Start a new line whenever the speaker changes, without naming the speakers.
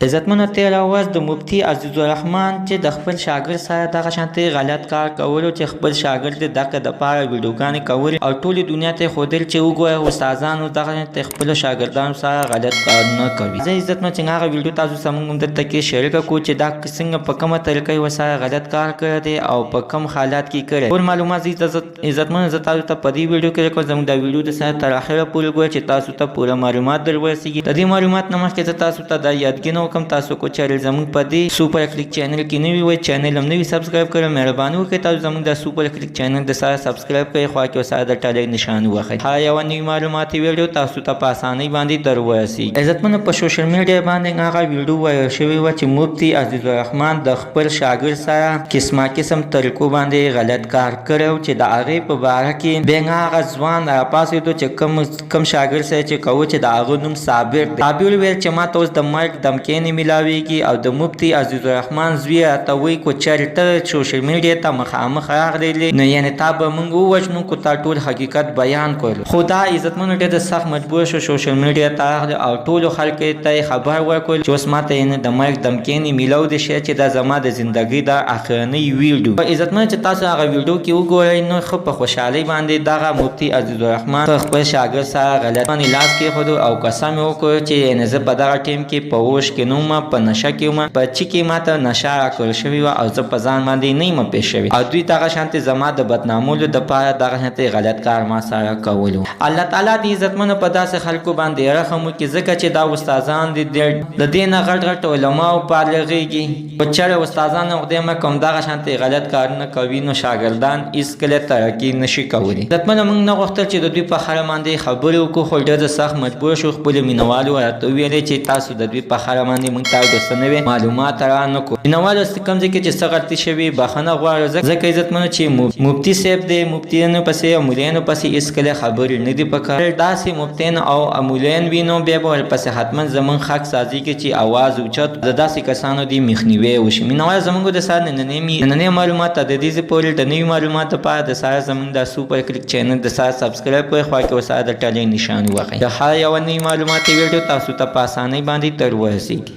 عزتمنو تیره ورځ د مفتي عزیز الرحمن چې د خپل شاګرد سره دغه شانتې غلط کار کولو چې خپل شاګرد یې دغه دپاره ویډیوګانې کولې او ټولې دنیا ته یې ښودل چې وګوره استادانو دغه شانتې خپلو شاګردانو سره غلط کارونه کوي. زه عزتمنو چې هغه ویډیو تاسو سره موږ دلته کې شریکه کړو چې دا څنګه په کومه طریقه یې ورسره غلط کار کړی دی او په کوم حالات کې کړی. ټول معلومات عزتمنو زه تاسو ته په دې ویډیو کې درکوم. زموږ دا ویډیو د سره تر اخره پورې وګورئ چې تاسو ته پوره معلومات در ورسېږي. د دې معلومات نه مخکې زه تاسو ته دا یادګینه وکړم تاسو کو چینل زموږ په دې سوپر کلیک چینل کې نوي وئ چینل هم نوي سبسکرایب کړئ. مهرباني وکړئ تاسو زموږ د سوپر کلیک چینل د سره سبسکرایب کړئ خوا کې ورسره د ټالۍ نشان ووهئ. هر یوه نوي معلوماتي ویډیو تاسو ته په اسانۍ باندې در ورسېږي. عزتمنو په سوشل میډیا باندې هغه ویډیو وایرل شوې وه چې مفتي عزیز الرحمن د خپل شاګرد سره قسمه قسم طریقو باندې غلط کار کړی چې د هغې په باره کې بیا هغه ځوان راپاڅېدو چې کوم شاګرد سره چې کوو چې د هغه نوم صابر دی. صابر ویل چې ما ته اوس د مرګ دمکې نه میلاویږي او د مفتي عزیز الرحمن زوی راته وایي که چېرې ته سوشل میډیا ته مخامخ راغلی نو یعنې تا به موږ ووژنو که تا ټول حقیقت بیان کړو. خو دا عزتمنو ډېر سخت مجبور شو سوشل میډیا ته راغلی او ټولو خلکو ته یې خبر ورکړل چې اوس ما ته یعنې د مرګ دمکې نه میلاودی شی چې دا زما د زندګۍ د اخرنۍ ویډیو. عزتمنو چې تاسو هغه ویډیو کې وګورئ نو ښه په خوشحالۍ باندې دغه مفتي عزیز الرحمن په خپل شاګرد سره غلط باندې لاس کېښودو او قسم یې وکړ چې یعنې زه په دغه ټیم کې په هوش کې نه وم، په نشه کې وم، په چي کې ماته نشه راکړل شوې وه او زه په ځان باندې نه یم پېښ شوې او دوی دغه شانتې زما د بدنامولو دپاره دغه شانتې غلط کار ما سره کولو. الله تعالی د عزتمنو په داسې خلکو باندې رحم وکړي ځکه چې دا استادان دي د دې نه غټ غټ علماو فارغېږي. که چېرې استادان خدای مه کوم دغه شانتې غلط کارونه کوي نو شاګردان هېڅکله ترقي نشي کولی. عزتمنو موږ نه غوښتل چې د دوی په اړه باندې خبرې وکړو خو ډېر سخت مجبور شو. خپلو مینوالو راته وویلې چې تاسو د دوی په اړه باندې موږ ته د څه نوي معلومات را نه کړو. مینوالو کوم ځای کې چې څه غلطي شوې بخښنه غواړو ځکه عزتمنو چې مفتي صاحب دی مفتیانو پسې او مولایانو پسې هېڅکله خبرې نه دي پکار. داسې مفتیان او مولایان وي نو بیا به ورپسې حتما زموږ حق سازي کې چې اواز اوچت د داسې کسانو دی مخنیوی وشي. مینوال زموږ د سره نننۍ معلومات ته د دې پورې د نوي معلوماتو لپاره د سره زموږ د سوپر کلیک چینل د سره سبسکرایب کړئ خوا کې ورسره د ټالۍ نشان ووهئ. د هر یوه نوي معلوماتي ویډیو تاسو ته په اسانۍ باندې در ورسېږي.